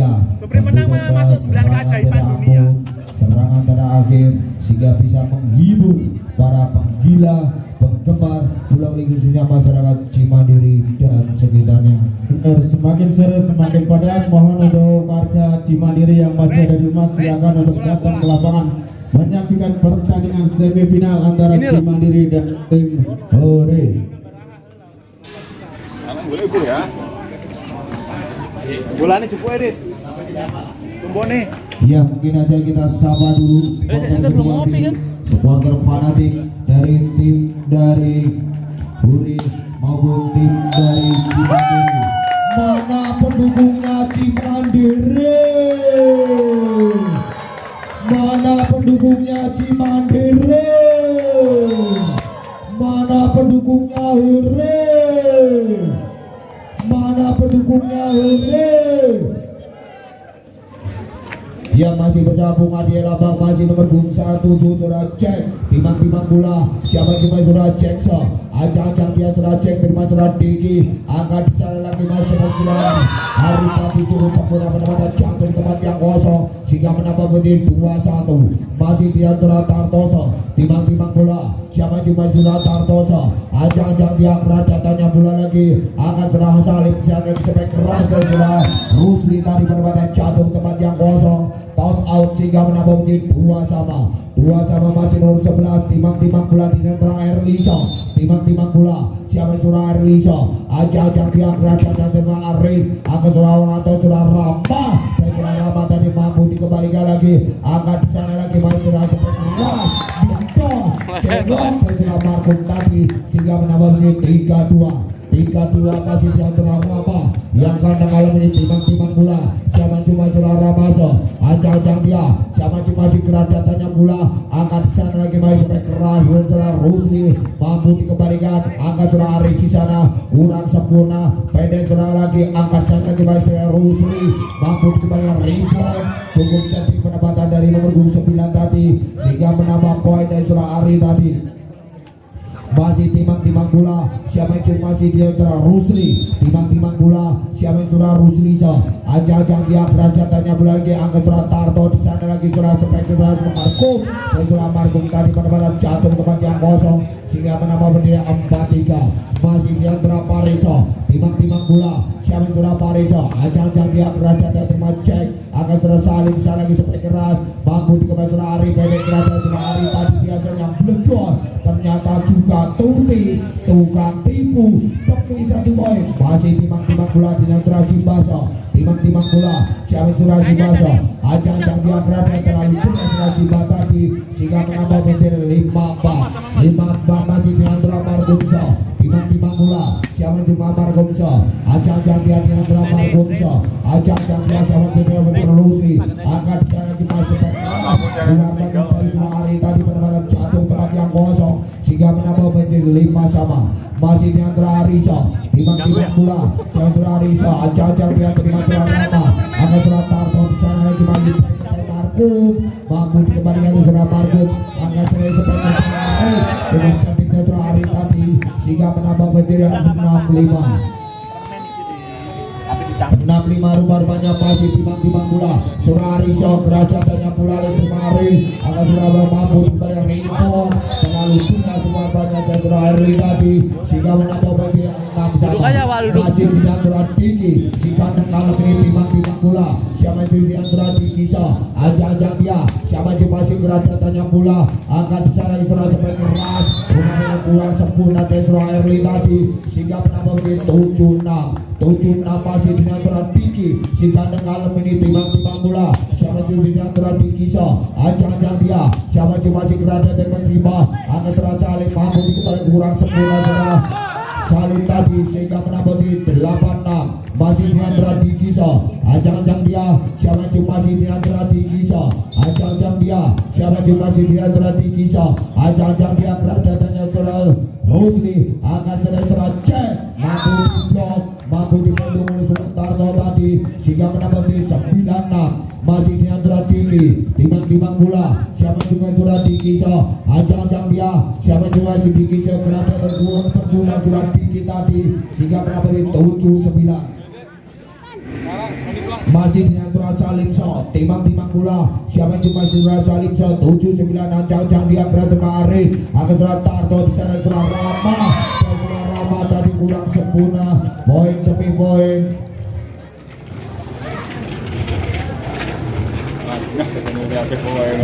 dia. Supri menang masuk 9 keajaiban dunia. Serangan terakhir sehingga bisa menghibur para penggila penggemar bola voli khususnya masyarakat Cimandiri dan sekitarnya. Semakin sore semakin padat. Mohon untuk warga Cimandiri yang masih ada di rumah silakan untuk datang ke lapangan menyaksikan pertandingan semifinal antara Cimandiri dan tim Hore. Boleh Bu ya. Bolanya cukup Erit. Tumbone. Ya mungkin aja kita sapa dulu supporter kedua tim, supporter fanatik dari tim dari Hore maupun tim dari Cimandiri. Mana pendukungnya Cimandiri? Mana pendukungnya Cimandiri? Mana pendukungnya Hore? Mana pendukungnya Hore? Yang masih bersama Bung Adi Labang masih nomor 17 sudah cek timang-timang bola siapa yang sudah cek so ajang-ajang dia sudah cek terima sudah tinggi angkat sana lagi masih sudah harus tadi turun sempurna pada jantung tempat yang kosong sehingga menambah berdiri 2-1 masih dia sudah Tartoso timang-timang bola siapa yang sudah Tartoso ajang-ajang dia kerajatannya bola lagi angkat sudah Salim siapa sampai keras dan sudah Rusli tadi pada jantung tempat yang kosong toss out sehingga menambah menjadi 2-2 masih nomor 11 timang-timang bola di sentra Erlisa timang-timang bola siapa surah Erlisa ajak-ajak dia kerajaan dan terima Aris angkat surah atau surah Rama dan surah Rama tadi mampu dikembalikan lagi angkat di sana lagi masih surah seperti keras bentos cengok dan surah Markum tadi sehingga menambah menjadi 3-2 masih di antara Rama yang kandang malam ini timang-timang bola siapa cuma surah Ramaso ajang-ajang dia siapa cuma si kerajatannya bola angkat di sana lagi masih sampai keras surah Rusli mampu dikembalikan angkat surah Aris di sana kurang sempurna pendek surah lagi angkat sana lagi masih surah Rusli mampu dikembalikan rebound cukup cantik penempatan dari nomor 9 tadi sehingga menambah poin dari surah Ari tadi. Masih timang-timang bola siapa yang masih dia antara Rusli timang-timang bola siapa yang surah Rusli so ajang-ajang dia kerajatannya bola lagi angkat surah Tarto di sana lagi surah Spektor Markum dan surah Markum tadi pada jatuh tempat yang kosong sehingga menambah bendera 4-3 masih dia antara Pariso timang-timang bola siapa yang surah Pariso ajang-ajang dia kerajatan terima cek angkat surah Salim di sana lagi sampai keras mampu dikembali surah Ari pendek kerajaan surah Ari tadi biasanya bledor ternyata juga Tuti tukang tipu demi 1 poin masih timang-timang bola dengan Turasi Baso timang-timang bola siapa Turasi Baso ajang-ajang dia kerajaan terlalu dengan Turasi Baso tadi sehingga menambah bendera 5-4 masih dengan Turasi Margumso timang-timang bola siapa cuma Margumso ajang-ajang dia dengan Turasi Margumso ajang-ajang dia sama dengan Bendera Lusi angkat sekarang di masuk keras keluar dari surah Ari tadi pada malam jatuh tempat yang kosong sehingga menambah menjadi 5 masih di antara Arisa timang-timang bola si antara Arisa ajang-ajang dia terima surah Rama angkat surah Tarto di sana lagi maju Markum mampu dikembalikan di surah Markum angkat surah seperti Ari cukup cantiknya surah Ari tadi sehingga menambah menjadi 65 rupa-rupanya masih timang-timang bola surah Arisa kerajatannya bola dari Maris angkat surah mampu kembali yang rebound terlalu tuna rupa-rupanya dari surah Erli tadi sehingga menambah bagi 6-1 masih di antara Diki si kandang kalau ini timang-timang bola siapa itu di antara Diki ajang-ajang dia siapa itu masih kerajatannya bola angkat di sana surah sampai keras rumahnya kurang sempurna dari surah Erli tadi sehingga menambah bagi 7-6 masih di antara Diki si kandang malam ini timang-timang bola siapa itu di antara Diki ajang-ajang dia siapa itu masih kerajaan dan menerima angkat surah Salim mampu dikembali kurang sempurna surah Salim tadi sehingga menambah di 8-6 masih di antara Diki ajang-ajang dia siapa itu masih di antara Diki ajang-ajang dia siapa itu masih di antara Diki ajang-ajang dia kerajaannya surah Rusli angkat surah cek mampu diblok mampu dipondong oleh Tarto tadi sehingga menambah di 9-6 masih di antara Diki timang-timang bola siapa juga surah Diki ajang-ajang dia siapa juga si Diki kerajaan kurang sempurna surah Diki tadi sehingga menambah di 7-9 masih dengan Surah Salim so timang-timang bola siapa yang cuma Surah Salim so 7-9 ancang-ancang dia kreatif Ari akan Surah Tarto di sana Surah Rama dan Surah Rama tadi kurang sempurna poin demi poin.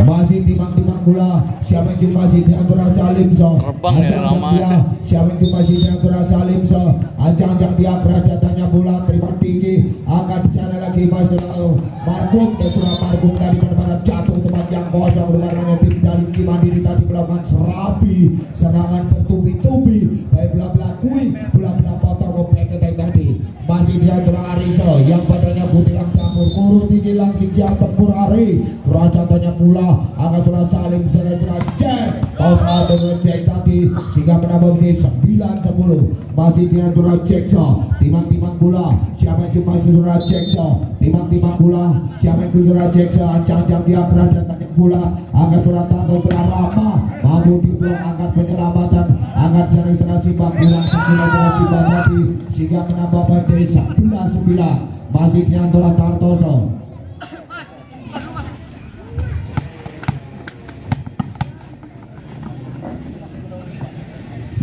Masih timang-timang bola siapa yang cuma masih dengan Surah Salim so ancang-ancang dia siapa yang cuma masih dengan Surah Salim so ancang-ancang dia kerajaan bola terima tinggi akan di sana lagi Mas Markum dan Surah Markum tadi pada jatuh tempat yang kosong rumahnya tim dari Cimandiri tadi melakukan serapi serangan bertubi-tubi baik bola-bola kui bola-bola potong mereka tadi masih dia Surah Ariso yang badannya butilang campur kurus tinggi langsung siap tempur Ari kerajaannya pula akan Surah Salim Surah Cek tos ada Cek tadi sehingga menambah menjadi 9-10 masih dia Surah Cek so timang-timang bola siapa yang cuma Surah Cek so timang-timang bola siapa yang Surah Cek so ancang-ancang dia kerajaannya pula akan Surah Tanto Surah Rama mampu di blok angkat penyelamatan angkat seri Surah Simbang bola sebulan Surah Simbang tadi sehingga menambah menjadi 11-9 masih dia Surah Tartoso.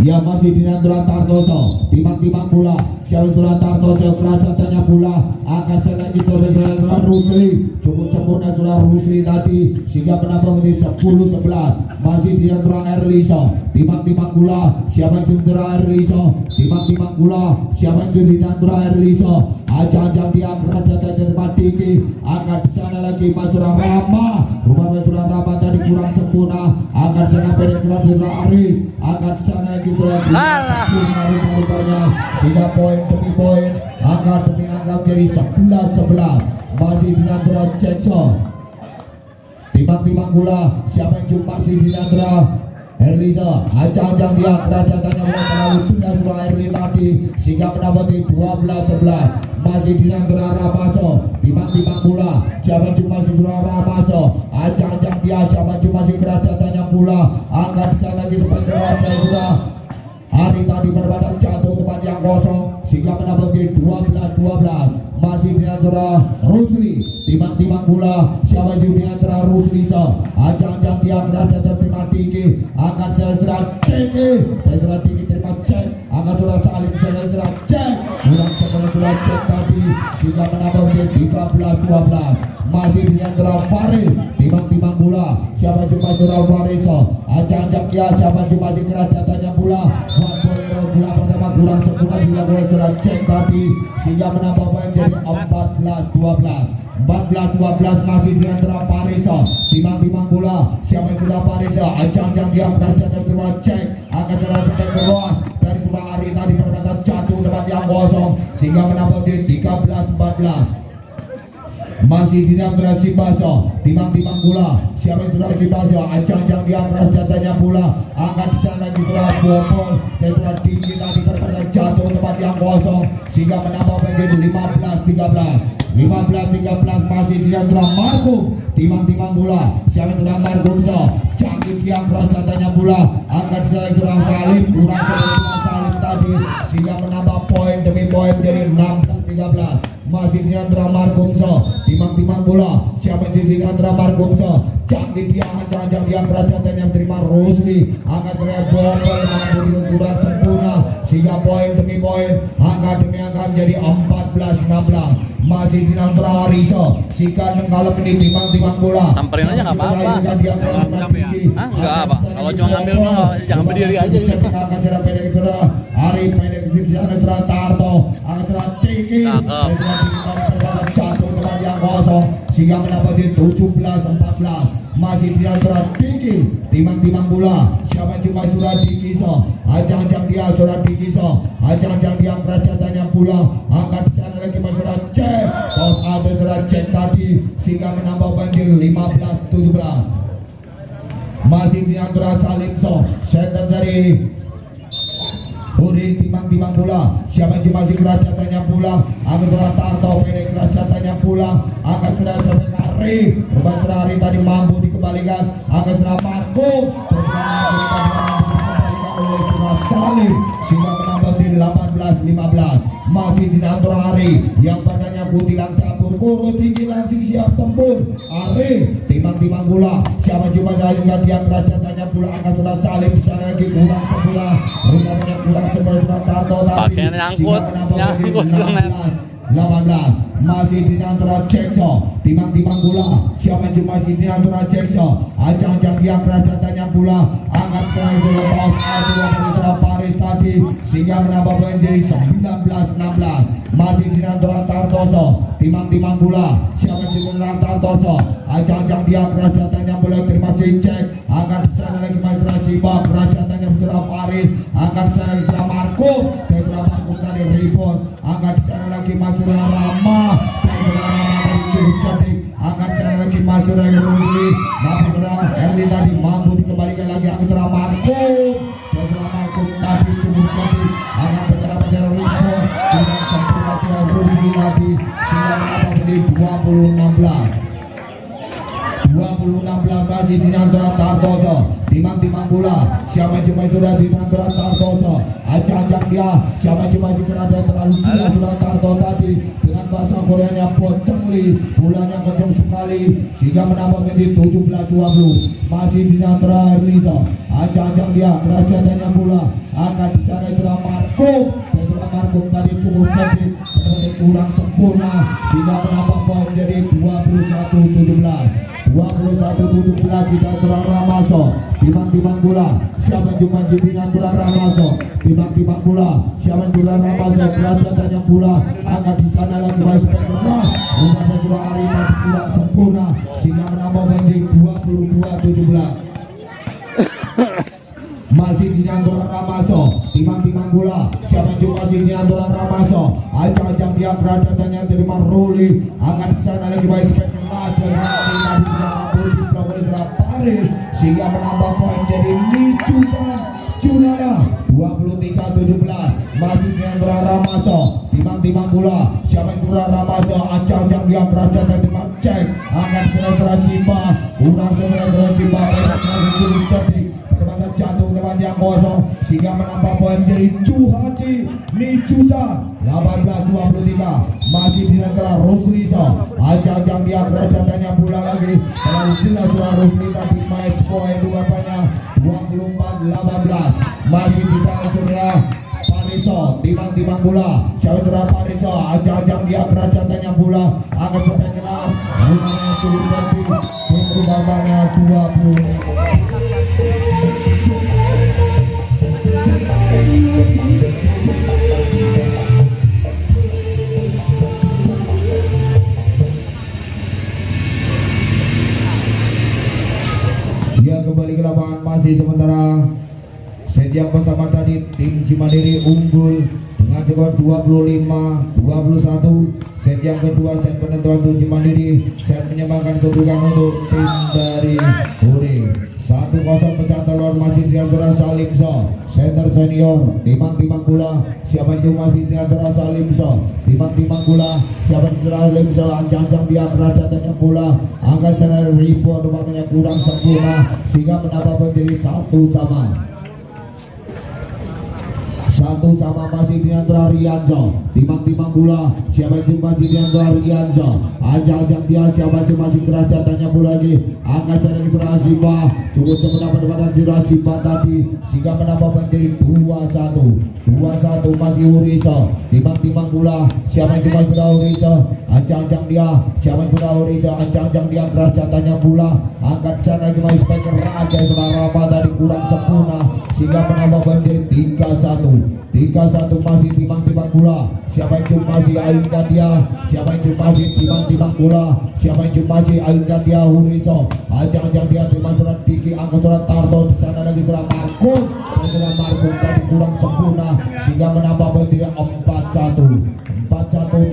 Ya masih dengan Surah Tartoso timang-timang bola siapa Surah Tartoso kerajaannya bola akan lagi Surah Rusli cukup sempurna Surah Rusli tadi sehingga menambah menjadi 10-11 masih dengan Surah Erliso timang-timang bola siapa Surah Erliso timang-timang bola siapa dengan Surah Erliso ajang-ajang dia kerajaannya tinggi akan di sana lagi Mas Surah Rama rumah Surah Rama tadi kurang sempurna akan sana penetrasi Surah Aris akan di sana lagi Surah rupanya sehingga poin demi poin angka demi angka jadi 11-11 masih dengan Surah Cekso timang-timang bola siapa yang jumpa si Dinandra Erlisa ajang-ajang dia kerajaannya mulai terlalu tunda Surah Erli tadi sehingga mendapati 12-11 masih Dinandra Ramaso timang-timang bola siapa yang jumpa si Surah Ramaso ajang-ajang dia siapa yang jumpa si kerajaannya bola angkat sana lagi seperti Surah Hari tadi pendapatan jatuh tempat yang kosong sehingga mendapati 12-12 masih dengan Surah Rusli timang-timang bola siapa yang dengan Surah Rusli so ajang-ajang dia kerajaan terima tinggi akan Surah tinggi dan Surah tinggi terima cek akan Surah Salim Surah cek kurang sekolah Surah cek tadi sehingga menambah 13-12 masih dengan Surah Faris timang-timang bola siapa yang Surah Faris so ajang-ajang dia siapa yang masih kerajaannya bola bola pertama kurang sempurna dilakukan Surah cek tadi sehingga menambah poin jadi 14-12 masih dengan Surah Pariso timang-timang bola siapa yang Surah Pariso ajang-ajang dia kerajaannya Surah cek akan Surah seperti keluar dari Surah Ari tadi pertama jatuh tempat yang kosong sehingga menambah di 13-14 masih tidak berhasil baso timang-timang bola siapa yang sudah baso ajang-ajang dia kerajaannya bola akan disana di Surah Bopol dan Surah tinggi tadi pertama jatuh tempat yang kosong sehingga menambah menjadi 15-13 masih tidak Surah Markum timang-timang bola siapa yang sudah Markum so canggih dia kerajaannya bola akan disana Surah Salim kurang seperti Surah Salim tadi sehingga menambah poin demi poin jadi 16-13 masih dengan Ramar Gumso timang-timang bola siapa yang dengan Ramar Gumso canggih dia ajang-ajang dia kerajaan yang terima Rusli angka seraya bobol mampu kurang sempurna sehingga poin demi poin angka demi angka menjadi 14-16 masih dengan Rariso sikan yang kalau ini timang-timang bola samperin aja nggak apa-apa. Enggak apa kalau cuma ngambil jangan berdiri aja angka seraya pendek hari pendek di sana Surah Tarto angka seraya tinggi jatuh tempat yang kosong sehingga mendapat 17-14 masih tidak tinggi timang-timang bola siapa cuma Surah tinggi so ajang-ajang dia Surah tinggi so ajang-ajang dia kerajaannya bola angkat sana lagi Surah cek tos ada Surah cek tadi sehingga menambah banjir 15-17 masih tidak Surah Salim so center dari Huri timang-timang bola siapa yang masih kerajaannya bola akan Surah Tarto pendek kerajaannya bola akan Surah Sebekari Rumah Surah Hari tadi mampu dikembalikan akan Surah Marco dan Surah Marco dikembalikan oleh Surah Salim sehingga menambah di 18 16-15 masih di antara Ari yang badannya kutilang campur koro tinggi langsung siap tempur. Ari timang-timang bola siapa coba jalan yang kerajatannya bola akan sudah saling bisa lagi kurang sebelah rumahnya kurang sebelah Tarto tadi Pakaian nyangkut 18 masih di antara Cekso timang-timang bola siapa cuma masih di antara Cekso ajang-ajang yang kerajatannya bola angkat serang selepas Ardu Wanita Paris tadi sehingga menambah menjadi 19-16 masih di antara Tartoso timang-timang bola siapa cuma Tartoso ajang-ajang dia kerajatannya bola termasuk cek angkat sana lagi Maestro Siba kerajatannya putra Paris angkat sana Isra Marco Petra Marco tadi rebound angkat sana lagi Masura Rama Masura Rama tadi cukup cantik angkat sana lagi Masura Ruli Masura Erli tadi mampu dikembalikan lagi angkat sana Marco Petra Marco tadi cukup cantik angkat penjara rebound tidak sempurna Masura Ruli tadi sehingga menambah menjadi 20-16 masih di antara Tartoso timang-timang bola siapa cuma sudah di antara Tartoso ajak-ajak dia siapa cuma berada terlalu jelas sudah Tarto tadi dengan bahasa Koreanya Pocengli bolanya kencang sekali sehingga menambah menjadi 17-20 masih di antara Erlisa ajak-ajak dia kerajaannya bola akan di sana sudah Marco Petra Marco tadi cukup cantik kurang sempurna sehingga menambah poin jadi 21-17 21-17 kita Turang Ramaso timang-timang bola siapa cuma dengan Turang Ramaso timang-timang bola siapa Turang Ramaso kerajaannya bola angkat di sana lagi masih keras rumahnya Turang Ari tadi kurang sempurna sehingga menambah menjadi 22-17 masih di antara Ramaso timang-timang bola siapa juga masih di antara Ramaso ajang-ajang dia kerajaannya terima Ruli angkat di sana lagi baik spek keras dari Ruli tadi juga kabur di Probolinggo Paris sehingga menambah poin jadi Nicusan Junada 23-17 masih di antara Ramaso timang-timang bola siapa surah Ramaso ajang-ajang dia kerajaannya terima cek angkat serah-serah Cimba kurang serah-serah Cimba cukup cantik jatuh depan yang kosong sehingga menambah poin jadi Cuhaci Nicusa 18-23 masih di antara Rusliso ajang-ajang dia kerajaannya bola lagi terlalu jelas surah Rusli tapi match poin dua banyak 24-18 masih di dalam surah Pariso timang-timang bola siapa surah Pariso ajang-ajang dia kerajaannya bola agak sampai keras rumahnya cukup cantik berubah banyak 20 dia kembali ke lapangan masih sementara set yang pertama tadi tim Cimandiri unggul dengan skor 25-21 set yang kedua set penentuan untuk Cimandiri set menyembahkan kedudukan untuk tim dari Uri 1-0 pecah telur masih di antara Salimso center senior timang-timang bola siapa cuma masih di antara Salimso timang-timang bola siapa Salimso ancang-ancang dia kerajaannya bola angkat sana rebound rumahnya kurang sempurna sehingga menambah menjadi 1-1 masih di antara Rianjo timang-timang bola siapa cuma masih di antara Rianjo ajang-ajang dia siapa cuma masih kerajaannya bola lagi angkat sana Isra Simba cukup menambah pada Isra Simba tadi sehingga menambah menjadi 2-1 masih Uriso timang-timang bola siapa cuma sudah Uriso ajang-ajang dia siapa sudah Uriso ajang-ajang dia kerajaannya bola angkat sana cuma speaker rasa Isra Rama tadi kurang sempurna sehingga menambah menjadi 3-1 masih timang-timang bola siapa yang cuma masih Ayun Gadia siapa yang cuma masih timang-timang bola siapa yang cuma masih Ayun Gadia Huriso ajang-ajang dia terima surat Diki angkat surat Tarto di sana lagi surat Marco tadi kurang sempurna sehingga menambah menjadi 4-1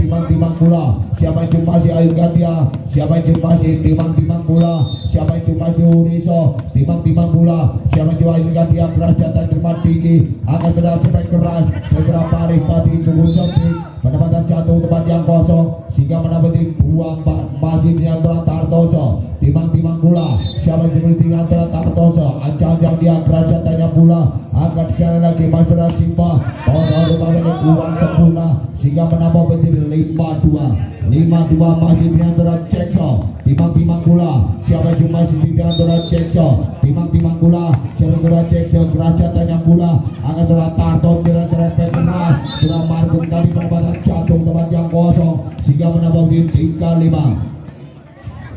timang-timang bola siapa yang cuma masih Ayun Gadia siapa yang cuma masih timang-timang bola siapa yang cuma masih Huriso timang-timang bola siapa yang cuma Ayun Gadia kerajaan terima Diki angkat sudah sampai keras segera Paris tadi cukup cantik pendapatan jatuh tempat yang kosong sehingga menambah 2-4 masih di antara Tartoso timang-timang bola siapa yang di antara Tartoso ajang-ajang dia kerajaannya bola angkat di sana lagi Master Simba total rupanya kurang sempurna sehingga menambah menjadi 5-2 masih di antara Jackson timang bola siapa cuma masih di antara Jackson timang bola siapa Jackson kerajatannya bola angkat sudah Tarton sudah Petra sudah Margum tadi penempatan jatuh tempat yang kosong sehingga menambah menjadi 3-5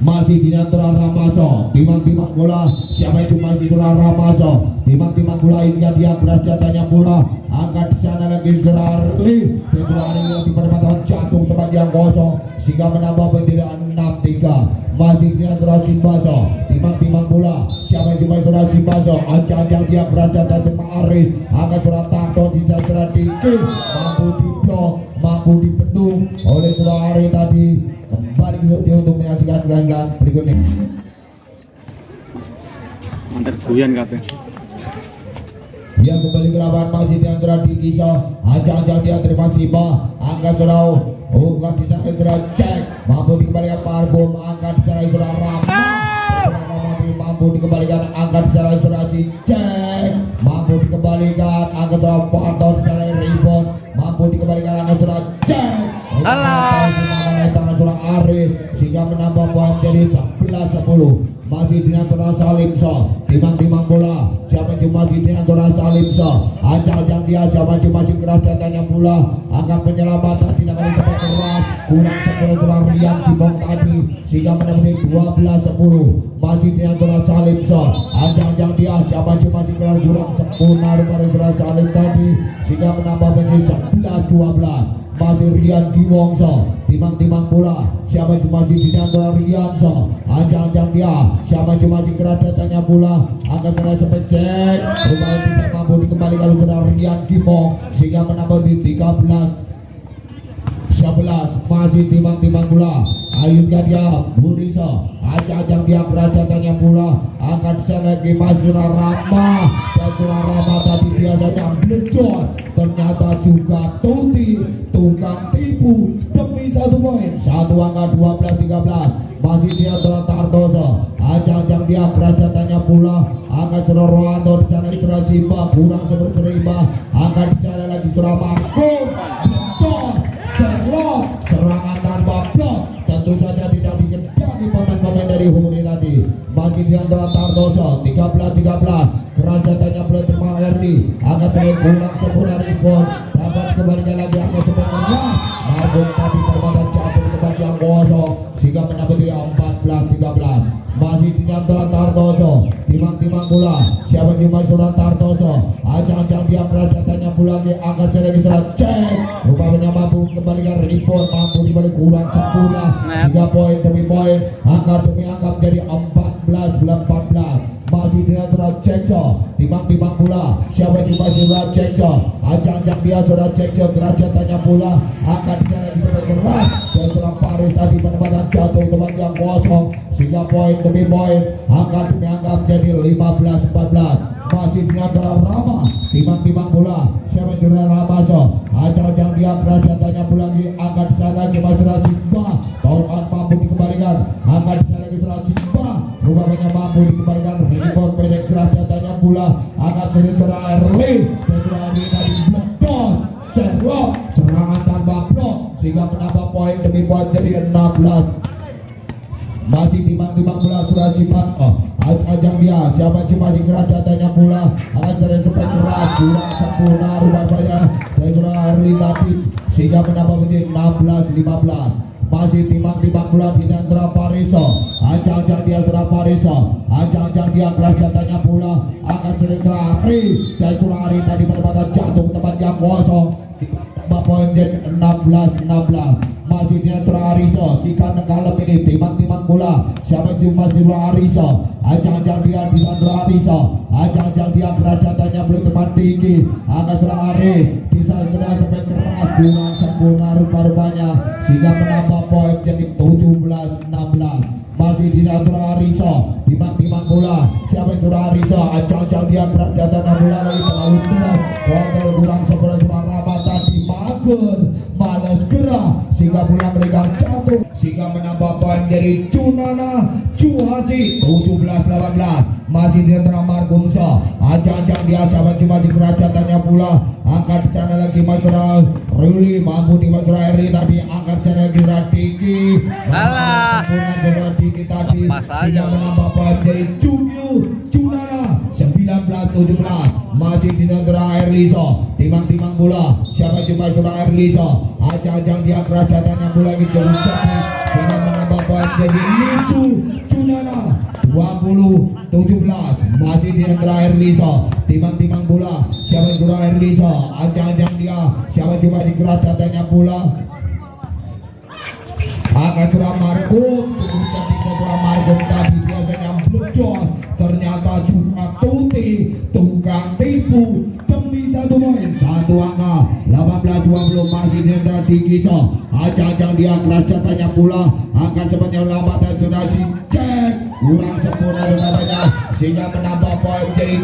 masih di antara Ramaso timang bola siapa yang cuma masih Ramaso timang bola hingga dia kerajatannya bola angkat di sana lagi Zerarli di penempatan jatuh tempat yang kosong sehingga menambah menjadi 6-3 masih di antara Simbaso timang bola siapa yang cuma masih Simbaso ancang dia kerajatannya Pak Aris angkat surat Tarto di sana Diki mampu diblok mampu dibendung oleh surat Ari tadi kembali dia untuk menyaksikan gelandang berikutnya. Mantar goyan kabeh. Dia kembali ke lapangan masih di antara Dikiso ajang dia terima Simba angkat sudah angkat di sana sudah cek mampu dikembalikan Pargum angkat di sana sudah Rama mampu dikembalikan angkat di sana sudah si cek mampu dikembalikan angkat sudah Panton di sana rebound mampu dikembalikan angkat sudah cek tangan sudah Aris sehingga menambah poin jadi 11-10 masih di antara Salimso timang bola siapa yang masih di antara Salimso ajang dia siapa yang masih keras datanya bola angkat penyelamatan tidak akan sempat keras kurang sempurna sudah Rian Dibong tadi sehingga menambah 12-10 masih di antara Salimso ajang dia siapa yang masih keras kurang sempurna rumah Salim tadi sehingga menambah menjadi 11-12 masih Rian Giwongso timang bola siapa yang masih di antara Rianso ajang dia siapa yang masih keras datanya bola akan sana sepecek rumah tidak mampu dikembalikan oleh Rian Giwong sehingga menambah di 13-11 masih timang bola Ayun Gadia Burisa ajang dia kerajatannya bola angkat sana lagi masih Rama dan Rama tadi biasanya blecor ternyata juga Tuti tukang tipu demi 1 poin 1 angka 12-13 masih dia telah Tartoso ajang dia kerajatannya bola angkat sana Roanto di sana Isra Simba kurang seberima angkat di sana lagi Surah Markum blecor serlot serangan tanpa blok tentu saja tidak dikejar pemain dari Huni tadi masih di antara Tartoso 13-13 kerajatannya boleh terima Erdi akan terlalu kurang sempurna rebound dapat kembalikan lagi angka sebenarnya Margum tadi terbatan jatuh ke bagian kosong sehingga mendapat 14-13 masih di antara Tartoso timang bola siapa yang masih sudah Tartoso ajang dia kerajatannya bola lagi angkat seregi cek rupanya mampu kembalikan rebound mampu dibalik kurang sempurna sehingga poin demi poin angka demi angka menjadi 14-14 masih di antara Jackson timang bola siapa yang masih sudah Jackson ajang dia sudah Jackson kerajatannya bola akan di sana bisa keras dan seorang Paris tadi penempatan jatuh tempat yang kosong sehingga poin demi poin angka demi angka menjadi 15-14 masih di antara Rama timang bola siapa yang sudah Ramaso ajang dia kerajatannya bola lagi angkat di sana ke Masyarakat Simba tahun mampu dikembalikan angkat di sana ke Simba rupanya mampu dikembalikan rebound pendek kerajatannya bola angkat sementara Erli tadi blok serlok serangan tanpa blok sehingga menambah poin demi poin jadi 16 masih timang bola Surasi Bangko ajang dia siapa cuma masih keras datanya bola akan sering sampai keras kurang sempurna rupanya dari Surah Erli tadi sehingga menambah menjadi 16-15 masih timang bola di antara Pariso ajang dia Surah Pariso ajang dia keras datanya bola akan sering Ari dan Surah Ari tadi penempatan jatuh ke tempat yang kosong poin jadi 16-16 masih di antara Ariso sikan kalem ini timang bola siapa cuma masih Ariso ajang dia di antara Ariso ajang dia kerajatannya belum teman tinggi akan Surah Aris bisa sedang sampai keras kurang sempurna rupa-rupanya sehingga menambah poin jadi 17-16 masih di antara Ariso timang bola siapa yang sudah Ariso ajang dia kerajatannya bola lagi terlalu berat hotel kurang sempurna Surah Rama tadi mager malas gerak sehingga bola mereka jatuh sehingga menambah poin dari Cunana Cuhaji 17-18 masih di antara Margumsa. Ajang-ajang dia sahabat Cimahi kerajatannya pula. Angkat di sana lagi Mas Ruli, mampu di Mas Eri tadi. Angkat di sana lagi Radiki. Alah. Sempurna Radiki tadi. Lepas aja. Sehingga menambah poin jadi Cunana 19-17. Masih di antara Erliso. Timang-timang bola. Siapa cuma Mas Erliso. Ajang-ajang dia kerajatannya pula lagi jadi. Sehingga menambah poin jadi Cunana 20-17. Masih di antara Erliso. Timang-timang bola. Siapa sudah Erliso. Ajang-ajang dia. Siapa cuma si kerajatannya pula. Akan surah Markum. Cukup cantik surah Markum tadi. Biasanya blocos. Ternyata cuma tukang tipu. Demi satu poin, satu angka 18-20 masih di antara Dikiso. Ajang-ajang dia kerajatannya pula. Angka cepatnya lambatan sudah si cek. Kurang sempurna namanya sehingga menambah poin jadi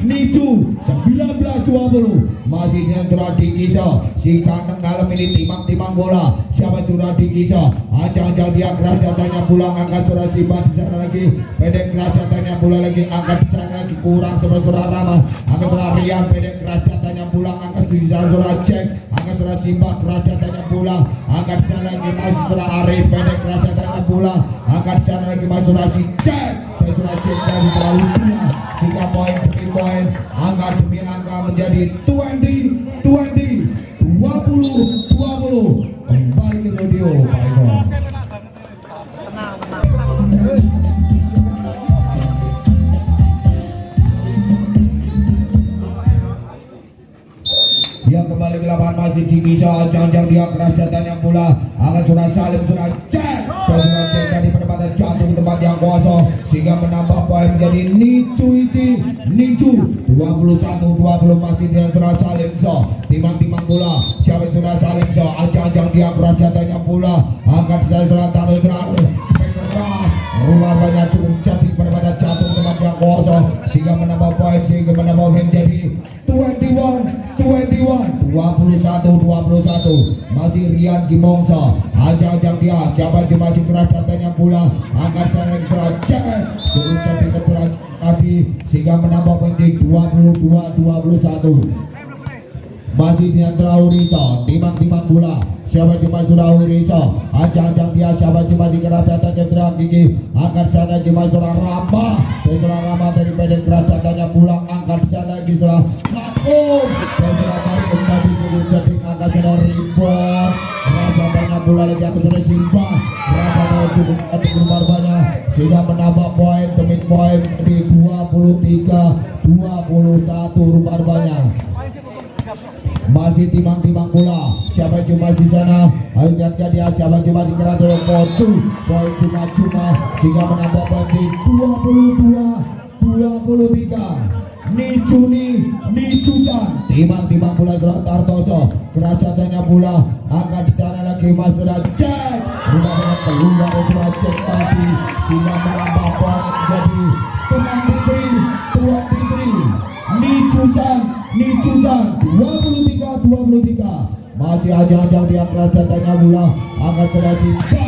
Nicu 19-20 masih di antara Dikiso. Si kandang dalam ini timang-timang bola. Siapa sudah Dikiso. Ajang-ajang dia kerajatannya pula. Angka sudah Simba di sana lagi. Pendek kerajatannya pula lagi. Angka di sana lagi kurang sudah Rama. Angka sudah Rian pendek kerajatannya pula. Angka di sana sudah Cek. Angka sudah Simba kerajatannya pula. Angka di sana lagi masih sudah Aris pendek kerajatannya pula. Angka di sana lagi masih sudah si Cek. Dan sudah Cek dari terlalu tua. Sehingga poin demi poin, angka demi angka menjadi 20-20 kembali ke studio Pak Eko. Dia kembali ke lapangan masih Dikiso. Ajang-ajang dia kerajatannya pula. Akan sudah Salim sudah Cek. Dan sudah Cek tadi penempatan jatuh ke tempat yang kosong sehingga menambah poin jadi Nicu 21-20 masih di antara Salim So. Timang-timang bola. Siapa sudah Salim So. Ajang-ajang dia kerajatannya pula. Angkat saya sudah taruh keras. Rumah banyak cukup cantik penempatan jatuh ke tempat yang kosong sehingga menambah poin sehingga menambah poin jadi 21-21 masih Rian Gimongso. Ajang-ajang dia siapa cuma si kerajatannya pula. Angkat saya sudah Cek cukup cantik keturunan tadi sehingga menambah poin 22-21 masih di antara Uriso. Timang-timang bola. Siapa cuma sudah Uriso. Ajang-ajang dia siapa cuma si kerajatannya sudah Gigi. Angkat sana cuma sudah Rama. Dan sudah Rama dari pendek kerajatannya pula. Angkat sana lagi sudah Makum. Dan sudah Makum tadi cukup cantik. Angkat sana Ribon. Kerajatannya pula lagi aku sudah Simba. Kerajatannya cukup cantik berubah banyak sehingga menambah poin demi poin di 23-21 rubah banyak. Masih timang-timang bola. Siapa cuma di sana. Ingatkan dia siapa cuma di keraton Pocu. Poin cuma-cuma sehingga menambah poin di 22-23. Nicusan. Timang-timang bola sudah Tartoso. Kerajatannya bola. Angkat di sana lagi Mas sudah Cek. Rumah keluar sudah Cek tadi sehingga menambah poin jadi 23 23 masih ajang-ajang dia kerajatannya bola. Angkat sudah Simba.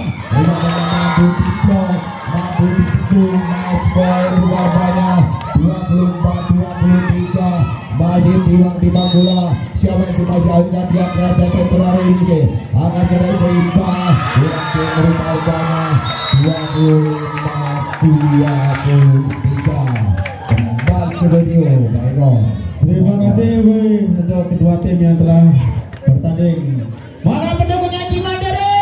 Mampu dipukul match point luar banyak 24-23 masih timang-timang bola. Siapa yang masih angkat dia kerajaan terakhir ini sih. Angkat sudah Simba. Luar banyak 25-23 kembali ke studio Pak Eko. Terima kasih untuk kedua tim yang telah bertanding. Mana pendukungnya Cimandiri?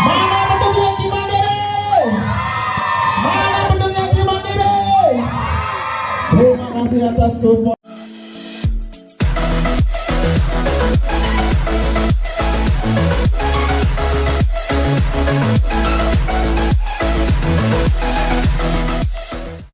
Mana pendukungnya Cimandiri? Mana pendukungnya Cimandiri? Terima kasih atas support.